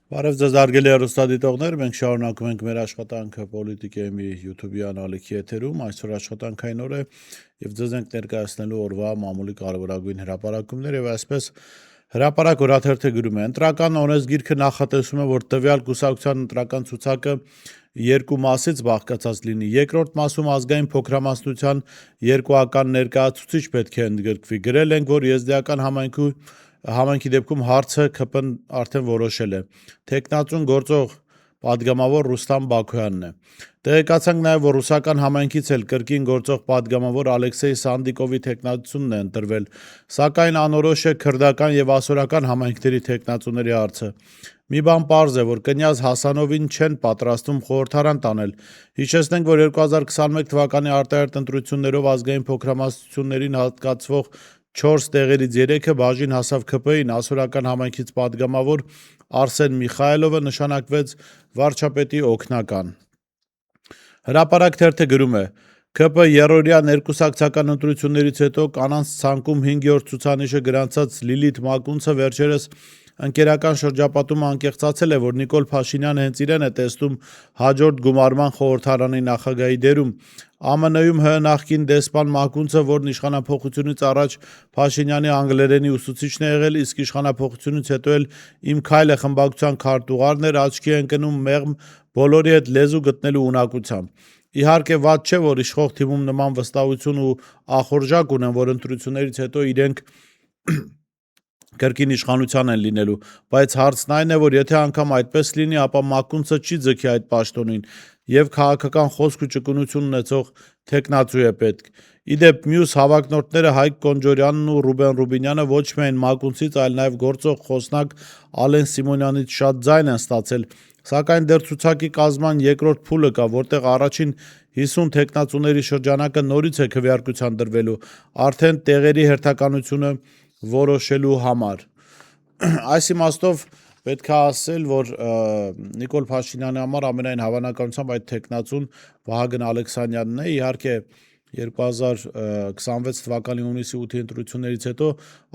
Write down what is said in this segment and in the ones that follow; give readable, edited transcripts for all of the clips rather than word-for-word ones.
Բարև ձեզ արգելի հեռուստադիտողներ, մենք շարունակում ենք մեր աշխատանքը Պոլիտիկայմի YouTube-յան ալիքի եթերում, այսօր աշխատանքային օր է եւ ձեզ ենք ներկայացնելու օրվա մամուլի կարևորագույն հրապարակումներ եւ այսպես հրապարակ օրաթերթը գրում է. Ընտրական օրենսգիրքը նախատեսում է, որ տվյալ կուսակցության ընտրական ցուցակը երկու մասից բաղկացած լինի։ Երկրորդ մասում ազգային փոքրամասնության երկուական ներկայացուցիչ պետք է ընդգրկվի։ Գրել ենք, որ եզդիական համայնքի դեպքում հարցը ԿՊ-ն արդեն որոշել է։ Թեկնածուն գործող պատգամավոր Ռուստամ Բաքոյանն է։ Տեղեկացանք նաև, որ ռուսական համայնքից էլ կրկին գործող պատգամավոր Ալեքսեյ Սանդիկովի թեկնածությունն է ընտրվել, սակայն անորոշ է քրդական եւ ասորական համայնքների թեկնածուների հարցը։ Մի բան պարզ է, որ կնյազ Հասանովին չեն պատրաստում խորհրդարան տանել։ Հիշեցնենք, որ 2021 թվականի արտահերթ ընտրություններով ազգային փոքրամասնություններին հատկացվող 4 տեղերից 3-ը բաժին հասավ ԿՊ-ին, ասորական համայնքից պատգամավոր Արսեն Միխայելովը նշանակվեց վարչապետի օգնական։ Հրապարակ թերթը գրում է. ԿՊ երրորդյա ներկուսակցական ընտրություններից հետո կանանց ցանկում 5-րդ ցուցանիշը գրանցած Լիլիթ Մակունցը վերջերս ընկերական շրջապատում անկեղծացել է, որ Նիկոլ Փաշինյանը հենց իրեն է տեսնում հաջորդ գումարման խորհրդարանի նախագահի դերում։ ԱՄՆ-ում ՀՀ նախկին դեսպան Մակունցը, որն իշխանափոխությունից առաջ Փաշինյանի անգլերենի ուսուցիչն է եղել, իսկ իշխանափոխությունից հետո էլ «Իմ քայլը» խմբակցության քարտուղարն էր, աչքի է ընկնում մեղմ բոլորի հետ լեզու գտնելու ունակությամբ։ Իհարկե վատ չէ, որ իշխող թիմում նման վստահություն ու ախորժակ ունեն, որ ընտրություններից հետո իրենք կրկին իշխանության են լինելու, բայց հարցն այն է, որ եթե անգամ այդպես լինի, ապա Մակունցը չի ձգի այդ պաշտոնին եւ քաղաքական խոսք ու ճկունություն ունեցող թեկնածու է պետք։ Իդեպ մյուս հավակնորդները Հայկ Կոնջորյանն ու Ռուբեն Ռուբինյանը ոչ միայն Մակունցից, այլ նաեւ գործող խոսնակ Ալեն Սիմոնյանից շատ ձայն են ստացել, սակայն դեռ ցուցակի կազման երկրորդ փուլը կա, որտեղ առաջին 50 թեկնածուների շրջանակը նորից է քվեարկության դրվելու, արդեն տեղերի հերթականությունը որոշելու համար։ Այս իմաստով պետք է ասել, որ Նիկոլ Փաշինյանի համար ամենայն հավանականությամբ այդ թեկնածուն Վահագն Ալեքսանյանն է։ Իհարկե 2026 թվականի հունիսի 8-ի ընտրություններից հետո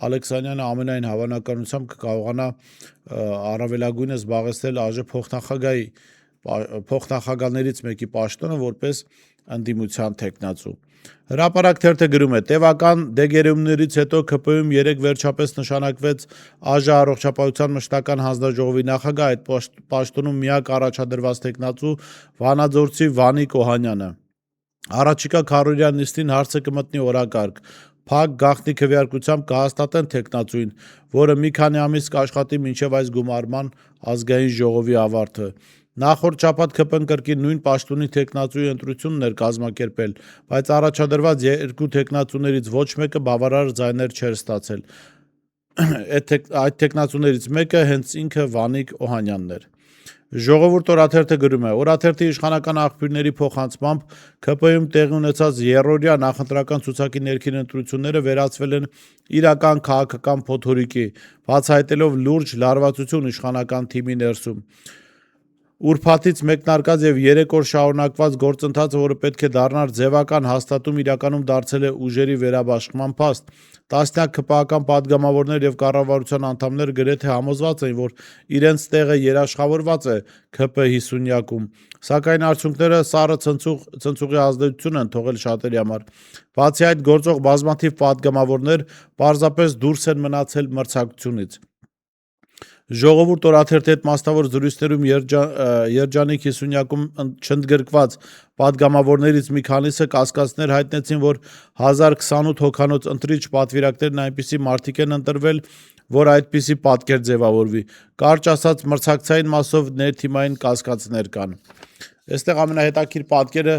Ալեքսանյանը ամենայն հավանականությամբ կկարողանա առավելագույնս զբաղեցնել ԱԺ փոխնախագահներից մեկի պաշտոնը որպես ընդդիմության թեկնածու։ Հրապարակ թերթը գրում է. տևական դեգերումներից հետո ԿՊ-ում երեկ վերջապես նշանակվեց ԱԺ առողջապահության մշտական հանձնաժողովի նախագահ, այդ պաշտոնում միակ առաջադրված թեկնածու վանաձորցի Վանիկ Օհանյանը։ Առաջիկա քառօրյա նիստին հարցը կմտնի օրակարգ։ Փակ գաղտնի քվեարկությամբ կհաստատեն թեկնածուին, որը մի քանի ամիս կաշխատի մինչև այս գումարման ազգային ժողովի ավարտը։ Նախորդ շաբաթ ԿՊ-ն կրկին նույն պաշտոնի թեկնածուի ընտրությունն էր կազմակերպել, բայց առաջադրված երկու թեկնածուներից ոչ մեկը բավարար ձայներ չէր ստացել։ Այդ թեկնածուներից մեկը հենց ինքը Վանիկ Օհանյանն էր։ Ժողովուրդ օրաթերթը գրում է. օրաթերթի իշխանական աղբյուրների փոխանցմամբ ԿՊ-ում տեղի ունեցած երրորդյա նախընտրական ցուցակի ներքին ընտրությունները վերածվել են իրական քաղաքական փոթորիկի, բացահայտելով լուրջ լարվածություն իշխանական թիմի ներսում։ Ուրբաթից մեկնարկած եւ 3 օր շարունակված գործընթացը, որը պետք է դառնար ձևական հաստատում, իրականում դարձել է ուժերի վերաբաշխման փաստ։ Տասնյակ ԿՊ-ական պատգամավորներ եւ կառավարության անդամներ գրեթե համոզված են, որ իրենց տեղը երաշխավորված է ԿՊ 50-յակում, սակայն արդյունքները սառը ցնցուղի ազդեցություն են թողել շատերի համար։ Բացի այդ, գործող բազմաթիվ պատգամավորներ պարզապես դուրս են մնացել մրցակցությունից։ Ժողովուրդ օրաթերթի հետ մասնավոր զրույցներում երջանիկ 50-յակում չընդգրկված պատգամավորներից մի քանիսը կասկածներ հայտնեցին, որ 1028 հոգանոց ընտրիչ պատվիրակներն այնպիսի մարդիկ են ընտրվել, որ այդպիսի պատկեր ձևավորվի։ Կարճ ասած, մրցակցային մասով ներթիմային կասկածներ կան։ Այստեղ ամենահետաքրքիր պատկերը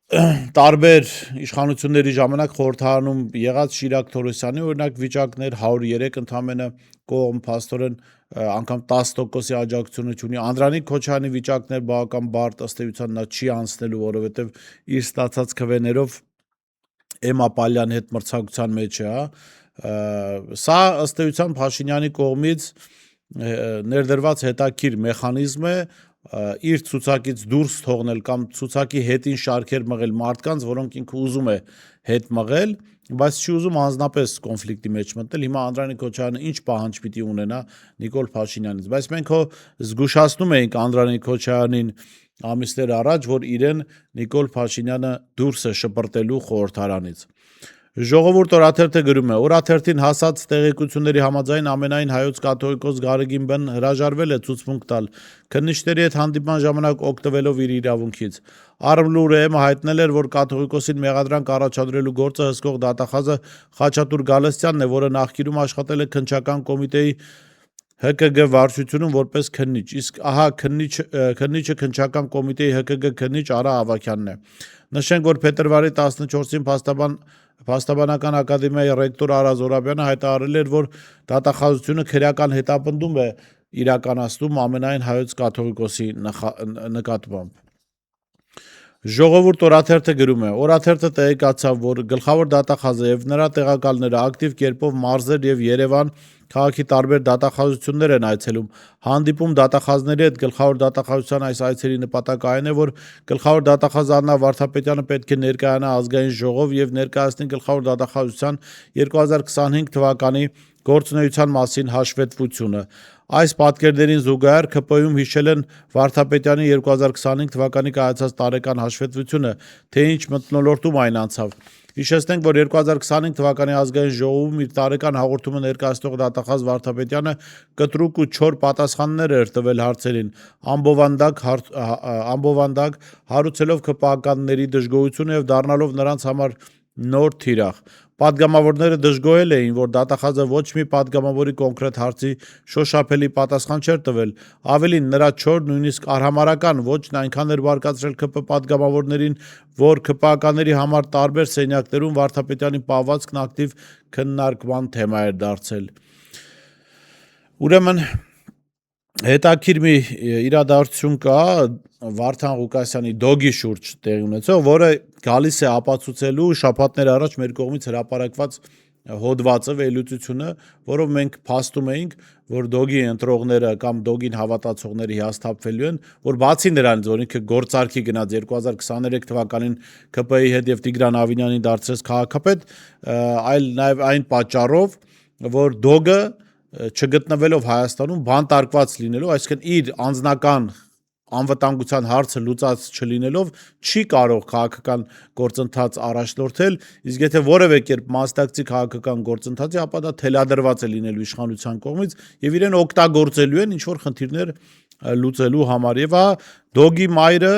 տարբեր իշխանությունների ժամանակ խորհրդարանում եղած Շիրակ Թորոսյանի օրինակ վիճակներ 103 ընդամենը կողմ փաստորեն անգամ 10%-ի աջակցությունը ունի։ Անդրանիկ Քոչարյանի վիճակներ բավական բարդ, ըստ էության նա չի անցնելու, որովհետև իր ստացած քվեներով Էմմա Պալյանի հետ մրցակցության մեջ է, Սա ըստ էության Փաշինյանի կողմից ներդրված հետաքրքիր մեխանիզմ է, իր ցուցակից դուրս թողնել կամ ցուցակի հետին շարքեր մղել մարդկանց, որոնք ինքը ուզում է հետ մղել, բայց չի ուզում անձնապես կոնֆլիկտի մեջ մտնել։ Հիմա Անդրանիկ Քոչարյանը ինչ պահանջ պիտի ունենա Նիկոլ Փաշինյանից, բայց մենք հո զգուշացնում էինք Անդրանիկ Քոչարյանին ամիսներ առաջ, որ իրեն Նիկոլ Փաշինյանը դուրս է շպրտելու խորհրդարանից։ Ժողովուրդ օրաթերթը գրում է. Օրաթերթին հասած տեղեկությունների համաձայն ամենայն հայոց կաթողիկոս Գարեգին Բեն հրաժարվել է ցուցմունք տալ քննիչների հետ հանդիպման ժամանակ օգտվելով իր իրավունքից։ Արմլուրը հայտնել էր, որ կաթողիկոսին մեղադրանք առաջադրելու գործը հսկող դատախազը Խաչատուր Գալստյանն է, որը նախկինում աշխատել է քննչական կոմիտեի ՀԿԳ վարչությունում որպես քննիչ, իսկ ահա քննիչը քննչական կոմիտեի ՀԿԳ քննիչ Արա Ավագյանն է։ Նշենք, որ փետրվարի 14-ին Փաստաբանական ակադեմիայի ռեկտոր Արա Զորաբյանը հայտարարել էր, որ դատախազությունը քրեական հետապնդում է իրականացնում ամենայն հայոց կաթողիկոսի նկատմամբ։ Ժողովուրդ օրաթերթը գրում է. Օրաթերթը տեղեկացավ, որ գլխավոր դատախազը եւ նրա տեղակալները ակտիվ կերպով մարզեր եւ Երևան քաղաքի տարբեր դատախազություններ են այցելում։ Հանդիպում դատախազների հետ գլխավոր դատախազության այս այցերի նպատակը այն է, որ գլխավոր դատախազ Աննա Վարդապետյանը պետք է ներկայանա ազգային ժողով եւ ներկայացնի գլխավոր դատախազության 2025 թվականի գործունեության մասին հաշվետվությունը։ Այս պատկերներին զուգահեռ ԿՊ-ում հիշել են Վարդապետյանի 2025 թվականի կայացած տարեկան հաշվետվությունը, թե ինչ մթնոլորտում այն անցավ։ Հիշեցնենք, որ 2025 թվականի ազգային ժողովում իր տարեկան հաղորդումը ներկայացնող դատախազ Վարդապետյանը կտրուկ ու չոր պատասխաններ էր տվել հարցերին, ամբովանդակ հարուցելով ԿՊԱ-ականների դժգոհությունը եւ դառնալով նրանց համար նոր թիրախ։ Պատգամավորները դժգոհել էին, որ դատախազը ոչ մի պատգամավորի կոնկրետ հարցի շոշափելի պատասխան չէր տվել, ավելին նրա չոր, նույնիսկ արհամարհական ոճն այնքան էր բարկացրել ԿՊ պատգամավորներին, որ ԿՊԱ-ականների համար տարբեր սենյակներում Վարդապետյանի պահվածքն ակտիվ քննարկման թեմա էր դարձել։ Ուրեմն հետաքրքիր մի իրադարձություն կա Վարդան Ղուկասյանի դոգի շուրջ տեղի ունեցող, որը գալիս է ապացուցելու շաբաթներ առաջ մեր կողմից հրապարակված հոդվածը, վերլուծությունը, որով մենք փաստում էինք, որ դոգի ընտրողները կամ դոգին հավատացողները հիասթափվելու են, որ բացի նրանից, որ ինքը գործարքի գնաց 2023 թվականին ԿՊ-ի հետ եւ Տիգրան Ավինյանին դարձրեց քաղաքապետ, այլ նաեւ այն պատճառով, որ դոգը չգտնվելով Հայաստանում, բանտարկված լինելով, այսինքն իր անձնական անվտանգության հարցը լուծած չլինելով չի կարող քաղաքական գործընթաց առաջնորդել, իսկ եթե որևէ կերպ մասնակցի քաղաքական գործընթացի, ապա դա թելադրված է լինելու իշխանության կողմից եւ իրեն օգտագործելու են ինչ-որ խնդիրներ լուծելու համար։ Եվ դոգի մայրը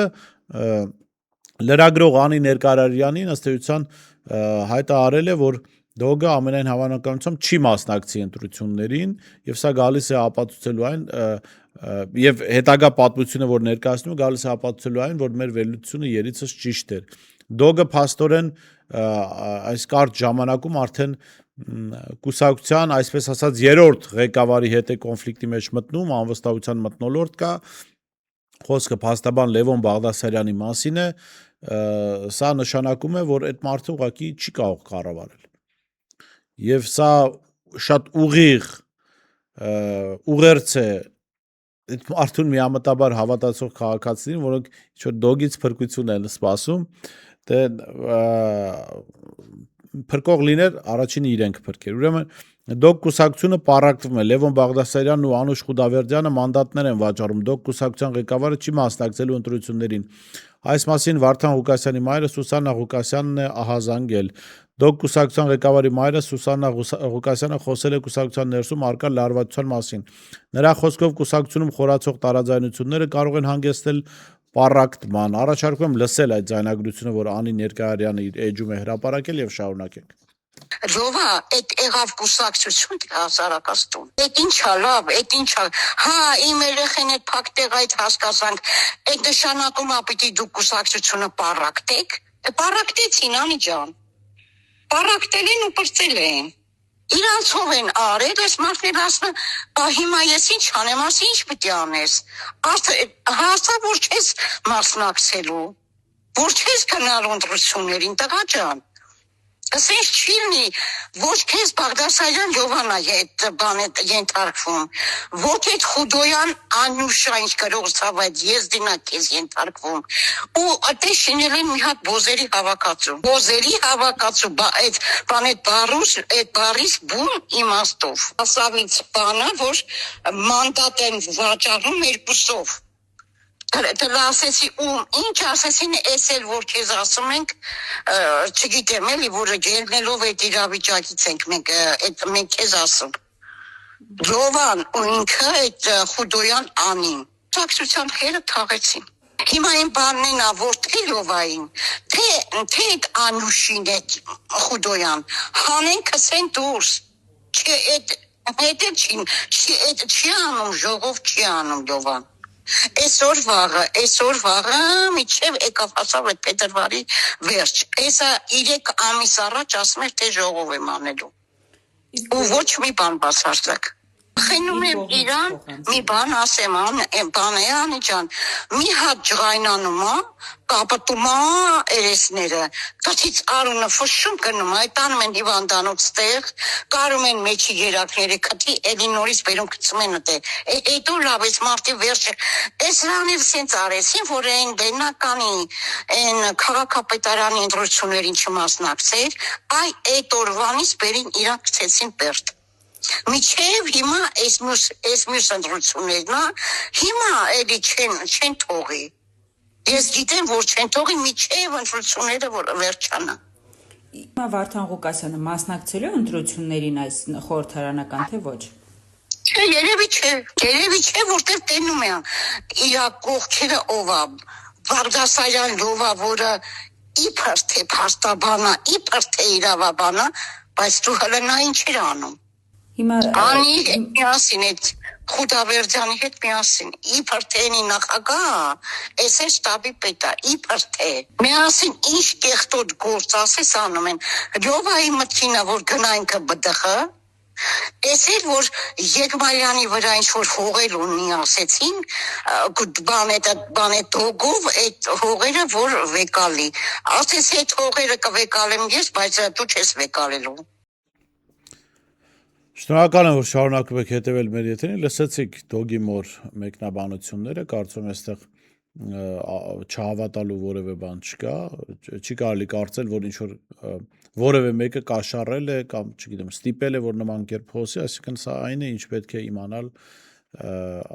լրագրող Անի Ներկարարյանին ըստ էության հայտարարել է, որ դոգը ամենայն հավանականությամբ չի մասնակցի ընտրություններին եւ սա գալիս է ապացուցելու այն եւ հետագա պատմությունը, որ ներկայացնում է, գալիս է ապացուցելու այն, որ մեր վերլուծությունը երիցս ճիշտ էր։ Դոգը փաստորեն այս կարճ ժամանակում արդեն կուսակցության, այսպես ասած, երրորդ ղեկավարի հետ է կոնֆլիկտի մեջ մտնում, անվստահության մթնոլորտ կա։ Խոսքը փաստաբան Լևոն Բաղդասարյանի մասին է, սա նշանակում է, որ այդ մարդը ուղղակի չի կարող կառավարել։ Եվ սա շատ ուղերձ է այդ մարդուն միամտաբար հավատացող քաղաքացիներին, որոնք ինչ-որ դոգից փրկություն են սպասում, դե փրկող լիներ, առաջինը իրենք փրկեր։ Ուրեմն դոգ կուսակցությունը պառակտվում է, Լևոն Բաղդասարյանն ու Անուշ Խուդավերդյանը մանդատներ են վաճառում, դոգ կուսակցության ղեկավարը չի մասնակցելու ընտրություններին։ Այս մասին Վարդան Ղուկասյանի մայրը Սուսաննա Ղուկասյանն է ահազանգել։ Դոգ կուսակցության ղեկավարի մայրը Սուսաննա Ղուկասյանը խոսել է կուսակցության ներսում արկա լարվածության մասին։ Նրա խոսքով կուսակցությունում խորացող տարաձայնությունները կարող են հանգեցնել պառակտման։ Առաջարկում եմ լսել այդ ձայնագրությունը, որ Անի Ներկայարյանը իր էջում է հրապարակել եւ շարունակենք։ Լովա, այդ եղավ կուսակցություն հասարակաստուն։ Այդ ինչա լավ, այդ ինչա։ Հա, իմ երեխեն այդ փակտեղ այդ հասկացանք, այդ նշանակում է պիտի դուք կուսակցությունը պառակտեք։ Պառակտեցին, Անի ջան։ Պառակտելին ու պրծել են։ Իրանցով են արել, այս մարդն ասում է, հիմա ես ինչ անեմ, ասի ինչ պիտի անես։ Հասա, որ չես մասնակցելու, որ չես գնալու ընտրություններին, տղա ջան։ Ասես չի լինի, ոչ քեզ Բաղդասարյան Յովանա հետ բան է ենթարկվում, ոչ այդ Խուդոյան Անյուշա ինչ գրող ցավ այդ եզդինա քեզ ենթարկվում։ Ու այդտեղ շինել են մի հատ բոզերի հավաքածու, այդ բան այդ բարիս բուն իմաստով։ Ասավից բանը, որ մանդատ են վաճառում երկուսով։ Դրա ասեցի ու ինչ ասեցին էս էլ որ քեզ ասում ենք չգիտեմ էլի որը ելնելով այդ իրավիճակից ենք մենք քեզ ասում Լովան ու ինքը այդ Խուդոյան անին ցակցության խերը թաղեցին հիմա այն բանն է որ թե Լովային թե այդ Անուշին այդ Խուդոյան հանեն քսեն դուրս չի այդ չի անում ժողով չի անում Լովան Այսօր վաղը միջև եկավ հասավ այդ փետրվարի վերջ։ Էսա 3 ամիս առաջ ասում էր թե ժողով եմ անելու։ Ու ոչ մի բան բացարձակ։ Խենում եմ իրան, մի բան ասեմ, բան է անի ջան, մի հատ ջղայնանում է, կապտում է երեսները, կաթից արունը ֆշում կնում, այդ անում են հիվանդանոց տեղ, կարում են մեջի երակները, կթի էլի նորից բերում կծում են տեղ, այդ ու լավ, այս մարտի վերջը, այս ռանիվ սենց արեսին, որ այն բեննականի, այն քաղաքապետարանի ընտրություններին չմասնակցեր, այդ օրվանից բերին իրան կցեցին պերտ։ Միջև հիմա այս մյուս ընտրություններն հիմա էլի չեն թողի ես գիտեմ որ չեն թողի միջև ընտրությունները որ վերջանա Հիմա Վարդան Ղուկասյանը մասնակցելու ընտրություններին այս խորհրդարանական թե ոչ Երևի չէ որտեղ տենում են իր կողքերը ովա Բաղդասարյան լովա որը իբր թե փաստաբանա իբր թե իրավաբանա բայց դու հələ նա ինչ էր անում Անի հետ միասին այդ Խուդավերդյանի հետ միասին իբր թեյնի նախագահ էս է շտաբի պետա իբր թե միասին ինչ կեղտոտ գործ ասես անում են Լովայի մտքինը որ գնայինք ԲԴԽ էս էլ որ Եկմարյանի վրա ինչ որ հողեր ունի ասեցին բան է դոգով այդ հողերը որ վեկալի ասես այդ հողերը կվեկալեմ ես բայց դու չես վեկալելու Շնորհակալ եմ, որ շարունակում եք հետևել մեր եթերին, լսեցիք Դոգի մոր մեկնաբանությունները, կարծում եմ այստեղ չհավատալու որևէ բան չկա, չի կարելի կարծել, որ ինչ-որ որևէ մեկը կաշառել է կամ, չգիտեմ, ստիպել է, որ նման կերպ խոսի, այսինքն սա այն է, ինչ պետք է իմանալ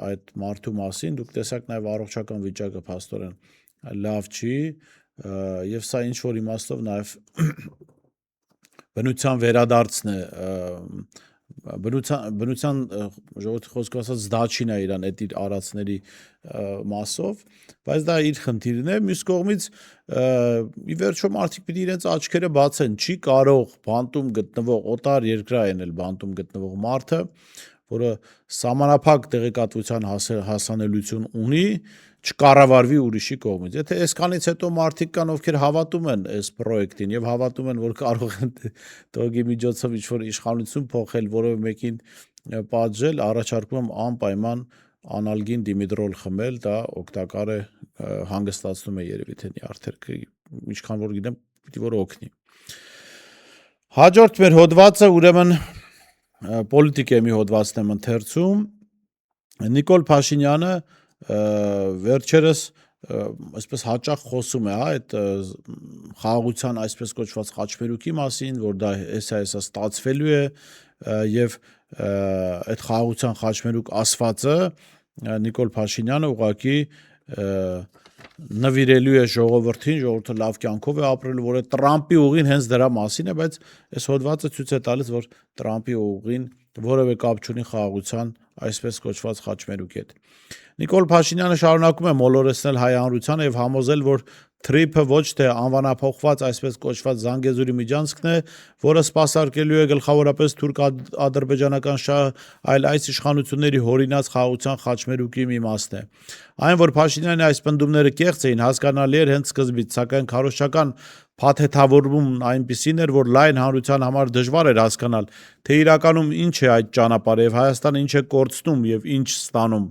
այդ մարդու մասին, դուք տեսաք նաև առողջական վիճակը փաստորեն լավ չի, եւ սա ինչ-որ իմաստով նաև բնության վերադարձն է բնության ժողովրդի խոսքով ասած զդաչին է իրան այդ իր արածների մասով, բայց դա իր խնդիրն է, մյուս կողմից ի վերջո մարդիկ պիտի իրենց աչքերը բացեն, չի կարող բանտում գտնվող օտար երկրային էլ բանտում գտնվող մարդը, որը սահմանափակ տեղեկատվության հասանելիություն ունի, չկառավարվի ուրիշի կողմից։ Եթե այսքանից հետո մարդիկ կան, ովքեր հավատում են այս պրոյեկտին եւ հավատում են, որ կարող են դոգի միջոցով ինչ-որ իշխանություն փոխել, որևէ մեկին պատժել, առաջարկում եմ անպայման անալգին դիմիդրոլ խմել, դա օգտակար է, հանգստացնում է երևի թե նյարդերը, ինչքան որ գիտեմ, պիտի որ օգնի։ Հաջորդ մեր հոդվածը ուրեմն պոլիտիկայի հոդվածն եմ ընթերցում։ Նիկոլ Փաշինյանը վերջերս այսպես հաճախ խոսում է այդ խաղաղության այսպես կոչված խաչմերուկի մասին, որ դա հեսա ստացվելու է եւ այդ խաղաղության խաչմերուկ ասվածը Նիկոլ Փաշինյանը ուղղակի նվիրելու է ժողովրդին, ժողովուրդը լավ կյանքով է ապրելու, որ Տրամպի ուղին հենց դրա մասին է, բայց այս հոդվածը ցույց է տալիս, որ Տրամպի ուղին որևէ կապ չունի խաղաղության այսպես կոչված խաչմերուկի հետ։ Նիկոլ Փաշինյանը շարունակում է մոլորեցնել հայ հանրությանը եւ համոզել, որ թրիփը ոչ թե անվանափոխված այսպես կոչված Զանգեզուրի միջանցքն է, որը սպասարկելու է գլխավորապես թուրք-ադրբեջանական շահ, այլ այս իշխանությունների հորինած խաղաղության խաչմերուկի մի մասն է։ Այն, որ Փաշինյանի այս պնդումները կեղծ էին, հասկանալի էր հենց սկզբից, սակայն քարոզչական փաթեթավորումն այնպիսին էր, որ լայն հանրության համար դժվար էր հասկանալ, թե իրականում ինչ է այդ ճանապարհը եւ Հայաստանը ինչ է կորցնում եւ ինչ ստանում։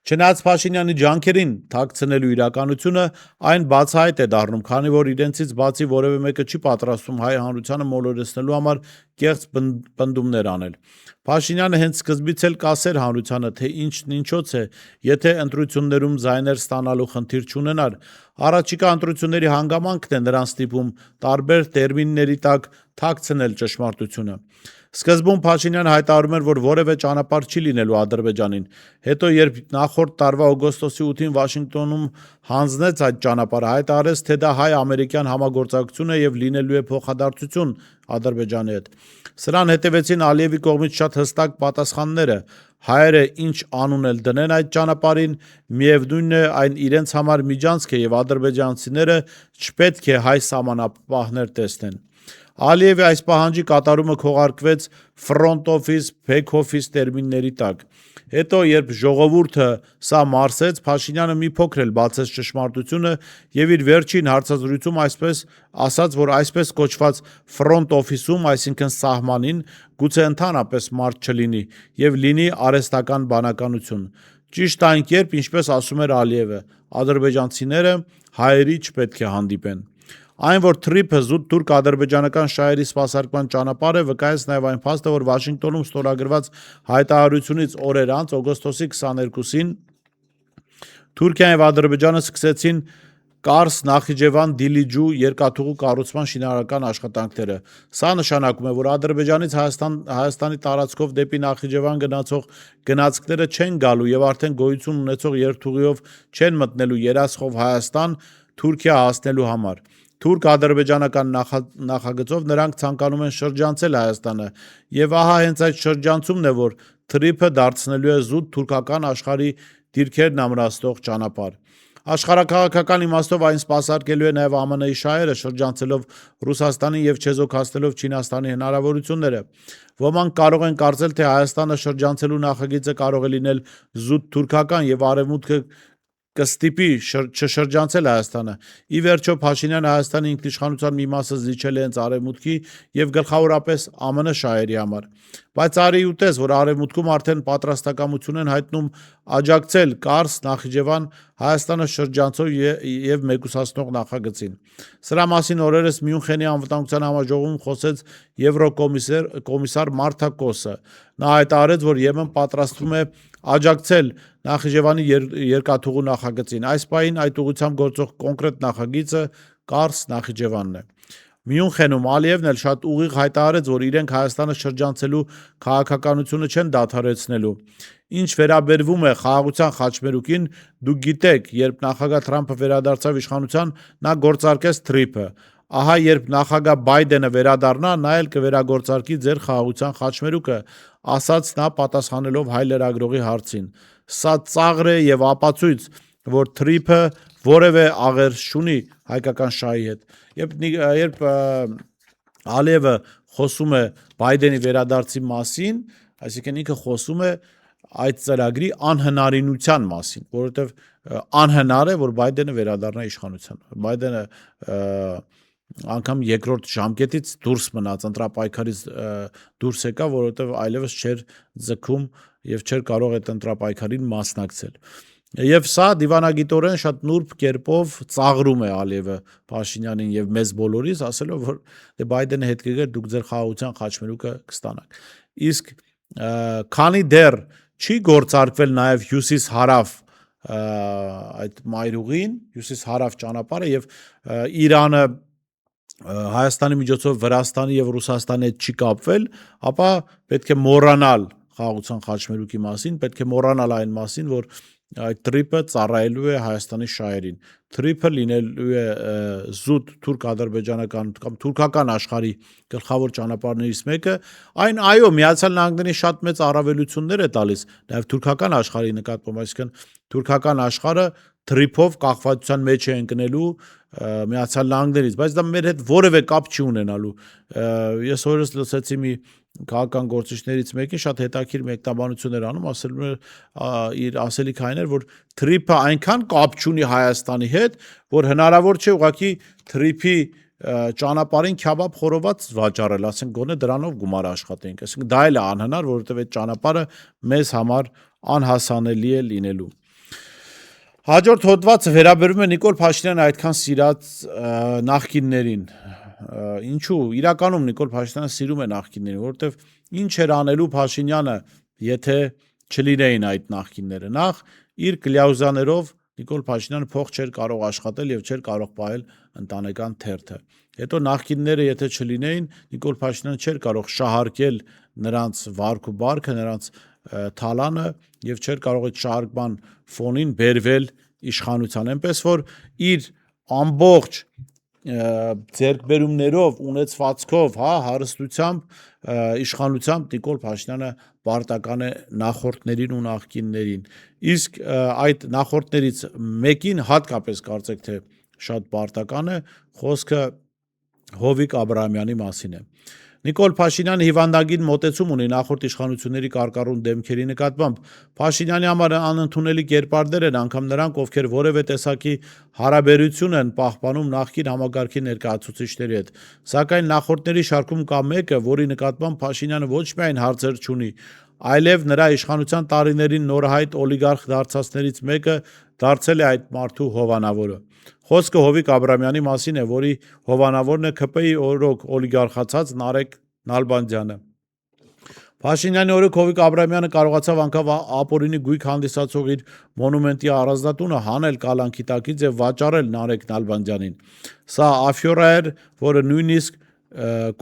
Չնայած Փաշինյանի ջանքերին թաքցնելու իրականությունը այն բացահայտ է դառնում, քանի որ իրենցից բացի որևէ մեկը չի պատրաստվում հայ հանրությանը մոլորեցնելու համար կեղծ պնդումներ անել։ Փաշինյանը հենց սկզբից էլ կասեր հանրությանը, թե ինչն ինչոց է, եթե ընտրություններում ձայներ ստանալու խնդիր չունենար, առաջիկա ընտրությունների հանգամանքն է նրան ստիպում տարբեր տերմինների տակ թաքցնել ճշմարտությունը։ Սկզբում Փաշինյանը հայտարարում էր, որ որևէ ճանապարհ չի լինելու Ադրբեջանին, հետո երբ նախորդ տարվա օգոստոսի 8-ին Վաշինգտոնում հանձնեց այդ ճանապարհը, հայտարարեց, թե դա հայ-ամերիկյան համագործակցություն է եւ լինելու է փոխադարձություն Ադրբեջանի հետ։ Սրան հետևեցին Ալիևի կողմից շատ հստակ պատասխանները։ Հայերը ինչ անուն էլ դնեն այդ ճանապարհին, միևնույնն է այն իրենց համար միջանցք է եւ ադրբեջանցիները չպետք է հայ սահմանապահներ տեսնեն։ Ալիևի այս պահանջի կատարումը քողարկվեց front office, back office տերմինների տակ։ Հետո, երբ ժողովուրդը սա մարսեց, Փաշինյանը մի փոքր էլ բացեց ճշմարտությունը եւ իր վերջին հարցազրույցում այսպես ասաց, որ այսպես կոչված front office-ում, այսինքն սահմանին, գուցե ընդհանրապես մարդ չլինի եւ լինի արհեստական բանականություն։ Ճիշտ այն կերպ, ինչպես ասում էր Ալիևը, ադրբեջանցիները հայերի չպետք է հանդիպեն։ Այն, որ թրիփը զուտ թուրք-ադրբեջանական շահերի սպասարկման ճանապարհ է, վկայեց նաև այն փաստը, որ Վաշինգտոնում ստորագրված հայտարարությունից օրեր անց, օգոստոսի 22-ին, Թուրքիան եւ Ադրբեջանը սկսեցին Կարս Նախիջևան Դիլիջու երկաթուղու կառուցման շինարարական աշխատանքները։ Սա նշանակում է, որ Ադրբեջանից Հայաստանի տարածքով դեպի Նախիջևան գնացող գնացքները չեն գալու եւ արդեն գոյություն ունեցող երթուղիով չեն մտնելու Երասխով Հայաստան, Թուրքիա հասնելու համար։ Թուրք-ադրբեջանական նախագծով նրանք ցանկանում են շրջանցել Հայաստանը եւ ահա հենց այդ շրջանցումն է, որ թրիփը դարձնելու է զուտ թուրքական աշխարհի դիրքերն ամրացնող ճանապարհ։ Աշխարհաքաղաքական իմաստով այն սպասարկելու է նաև ԱՄՆ-ի շահերը, շրջանցելով Ռուսաստանին եւ չեզոքացնելով Չինաստանի հնարավորությունները։ Ոմանք կարող են կարծել, թե Հայաստանը շրջանցելու նախագիծը կարող է լինել զուտ թուրքական եւ արևմուտքը կստիպի չշրջանցել Հայաստանը։ Ի վերջո Փաշինյանը Հայաստանի ինքնիշխանության մի մասը զիջել է հենց արևմուտքի եւ գլխավորապես ԱՄՆ շահերի համար։ Բայց արի ուտես, որ արևմուտքում արդեն պատրաստակամություն են հայտնում աջակցել Կարս Նախիջևան Հայաստանը շրջանցող եւ մեկուսացնող նախագծին։ Սրա մասին օրերս Մյունխենի անվտանգության համաժողովում խոսեց Եվրոկոմիսար Մարթա Կոսը։ Նա հայտարարեց, որ Եմեն պատրաստվում է աջակցել Նախիջևանի երկաթուղու նախագծին։ Այս պահին այդ ուղղությամբ գործող կոնկրետ նախագիծը Կարս Նախիջևանն է։ Մյունխենում Ալիևն էլ շատ ուղիղ հայտարարեց, որ իրենք Հայաստանը շրջանցելու քաղաքականությունը չեն դադարեցնելու։ Ինչ վերաբերվում է խաղաղության խաչմերուկին, դուք գիտեք, երբ նախագահ Թրամփը վերադարձավ իշխանության, նա գործարկեց թրիփը։ Ահա երբ նախագահ Բայդենը վերադառնա, նա էլ կվերագործարկի ձեր խաղաղության խաչմերուկը, ասաց նա պատասխանելով հայ լրագրողի հարցին։ Սա ծաղր է եւ ապացույց, որ թրիփը որևէ աղերս չունի հայկական շահի հետ։ Երբ Ալիևը խոսում է Բայդենի վերադարձի մասին, այսինքն ինքը խոսում է այդ ծրագրի անհնարինության մասին, որովհետև անհնար է, որ Բայդենը վերադառնա իշխանության։ Բայդենը անգամ երկրորդ ժամկետից դուրս մնաց, ընտրապայքարից դուրս եկա, որովհետև այլևս չէր ձգում եւ չէր կարող այդ ընտրապայքարին մասնակցել։ Եվ սա դիվանագիտորեն շատ նուրբ կերպով ծաղրում է Ալիևը Փաշինյանին եւ մեզ բոլորիս, ասելով, որ դե Բայդենը հետ կգեր, դուք ձեր խաղաղության խաչմերուկը կստանաք։ Իսկ քանի դեռ չի գործարկվել նաեւ հյուսիս-հարավ այդ մայրուղին, հյուսիս-հարավ ճանապարհը եւ Իրանը Հայաստանի միջոցով Վրաստանի եւ Ռուսաստանի հետ չի կապվել, ապա պետք է մոռանալ խաղաղության խաչմերուկի մասին, պետք է մոռանալ այն մասին, որ այդ թրիփը ծառայելու է Հայաստանի շահերին։ Թրիփը լինելու է զուտ թուրք-ադրբեջանական կամ թուրքական աշխարհի գլխավոր ճանապարհներից մեկը, այն այո, Միացյալ Նահանգների շատ մեծ առավելություններ է տալիս նաև թուրքական աշխարհի նկատմամբ, այսինքն թուրքական աշխարհը թրիփով կախվածության մեջ է ընկնելու Միացյալ Նահանգներից, բայց դա մեր հետ որևէ կապ չի ունենալու։ Ես օրս լսեցի մի քաղաքական գործիչներից մեկին շատ հետաքրքիր մեկնաբանություն էր անում, ասել էր իր ասելիքը այն էր, որ թրիփը այնքան կապ չունի Հայաստանի հետ, որ հնարավոր չէ ուղղակի թրիփի ճանապարհին քյաբաբ խորոված վաճառել, ասենք գոնե դրանով գումար աշխատենք։ Այսինքն դա էլ է անհնար, որովհետև այդ ճանապարհը մեզ համար անհասանելի է լինելու։ Հաջորդ հոդվածը վերաբերում է Նիկոլ Փաշինյանը այդքան սիրած նախկիններին։ Ինչու իրականում Նիկոլ Փաշինյանը սիրում է նախկիններին, որովհետև ինչ էր անելու Փաշինյանը, եթե չլինեին այդ նախկինները։ Նախ իր կլյաուզաներով Նիկոլ Փաշինյանը փող չէր կարող աշխատել եւ չէր կարող պահել ընտանեկան թերթը։ Հետո նախկինները եթե չլինեին, Նիկոլ Փաշինյանը չէր կարող շահարկել նրանց վարք ու բարքը, նրանց թալանը եւ չէր կարող այդ շահարկման ֆոնին բերվել իշխանության, այնպես որ իր ամբողջ ձեռքբերումներով, ունեցվածքով, հարստությամբ, իշխանությամբ Նիկոլ Փաշինյանը պարտական է նախորդներին ու նախկիններին։ Իսկ այդ նախորդներից մեկին հատկապես կարծեք թե շատ պարտական է, խոսքը Հովիկ Աբրահամյանի մասին է։ Նիկոլ Փաշինյանը հիվանդագին մոտեցում ունի նախորդ իշխանությունների կարկառուն դեմքերի նկատմամբ։ Փաշինյանի համար անընդունելի կերպարներ են անգամ նրանք, ովքեր որևէ տեսակի հարաբերություն են պահպանում նախկին համակարգի ներկայացուցիչների հետ։ Սակայն նախորդների շարքում կա մեկը, որի նկատմամբ Փաշինյանը ոչ միայն հարցեր չունի, այլև նրա իշխանության տարիներին նորահայտ օլիգարխ դարձածներից մեկը դարձել է այդ մարդու հովանավորը։ Խոսքը Հովիկ Աբրահամյանի մասին է, որի հովանավորն է ՔՊ-ի օրոք օլիգարխացած Նարեկ Նալբանդյանը։ Փաշինյանի օրոք Հովիկ Աբրահամյանը կարողացավ անգամ ապօրինի գույք հանդիսացող իր մոնումենտի առանձնատունը հանել կալանքի տակից եւ վաճառել Նարեկ Նալբանդյանին։ Սա աֆյորա էր, որը նույնիսկ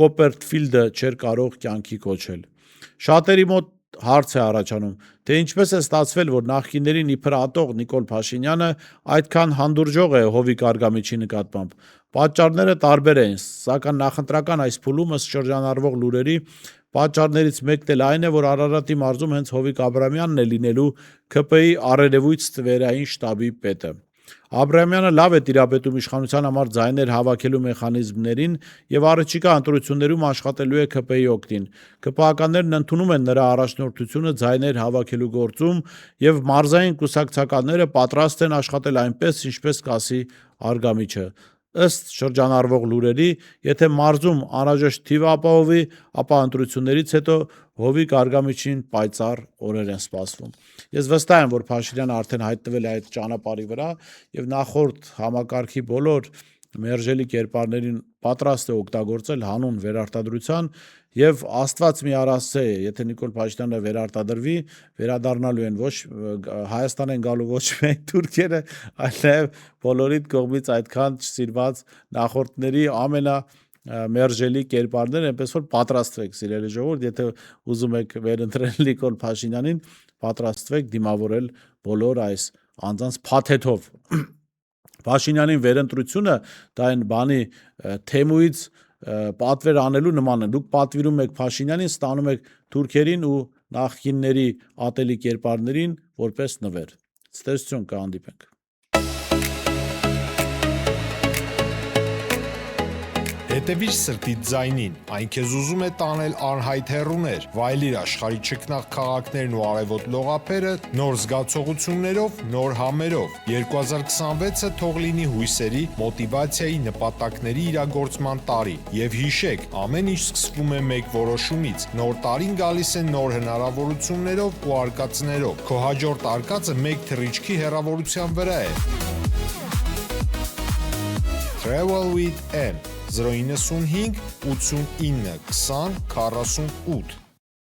Կոպերտֆիլդը չէր կարող կյանքի կոչել։ Շատերի մոտ հարց է առաջանում, թե ինչպես է ստացվել, որ նախկիներին իբր ատող Նիկոլ Փաշինյանը այդքան հանդուրժող է Հովիկ Արգամիջի նկատմամբ։ Պատճառները տարբեր են, սակայն նախընտրական այս փուլում ըստ շրջանառվող լուրերի պատճառներից մեկն էլ այն է, որ Արարատի մարզում հենց Հովիկ Աբրահամյանն է լինելու ՔՊ-ի առերևույթ ստվերային շտաբի պետը։ Աբրահամյանը լավ է տիրապետում իշխանության համար ձայներ հավաքելու մեխանիզմներին եւ առաջիկա ընտրություններում աշխատելու է ՔՊ-ի օգտին։ ԿՊԱ-ականներն ընդունում են նրա առաջնորդությունը ձայներ հավաքելու գործում եւ մարզային կուսակցականները պատրաստ են աշխատել այնպես, ինչպես կասի Արգամիջը։ Ըստ շրջանառվող լուրերի, եթե մարզում անհրաժեշտ թիվ ապահովի, ապա ընտրություններից հետո Հովիկ Արգամիջին պայծառ օրեր են սպասվում։ Ես վստահ եմ, որ Փաշինյանը արդեն հայտնվել է այդ ճանապարհի վրա եւ նախորդ համակարգի բոլոր մերժելի կերպարներին պատրաստ է օգտագործել հանուն վերարտադրության եւ Աստված մի առասցե է, եթե Նիկոլ Փաշինյանը վերարտադրվի, վերադառնալու են ոչ Հայաստան են գալու ոչ միայն թուրքերը, այլ նաեւ բոլորիդ կողմից այդքան սիրված նախորդների մերժելի կերպարներ, այնպես որ պատրաստվեք, սիրելի ժողովուրդ, եթե ուզում եք վերընտրել Նիկոլ Փաշինյանին, պատրաստվեք դիմավորել բոլոր այս անձանց փաթեթով։ Փաշինյանին վերընտրությունը դա այն բանի թեմուից պատվեր անելու նման է։ Դուք պատվիրում եք Փաշինյանին, ստանում եք թուրքերին ու նախկինների ատելի կերպարներին որպես նվեր։ Ցտեսություն, կհանդիպենք։ Հետևիր սրտիդ ձայնին, այն քեզ ուզում է տանել անհայտ հեռուներ, վայելիր աշխարհի չքնաղ քաղաքներն ու արևոտ լողափերը նոր զգացողություններով, նոր համերով։ 2026-ը թող լինի հույսերի, մոտիվացիայի, նպատակների իրագործման տարի։ Եվ հիշեք, ամեն ինչ սկսվում է մեկ որոշումից։ Նոր տարին գալիս է նոր հնարավորություններով ու արկածներով։ Քո հաջորդ արկածը մեկ թռիչքի հեռավորության վրա է։ Travel with M 095 89 20 48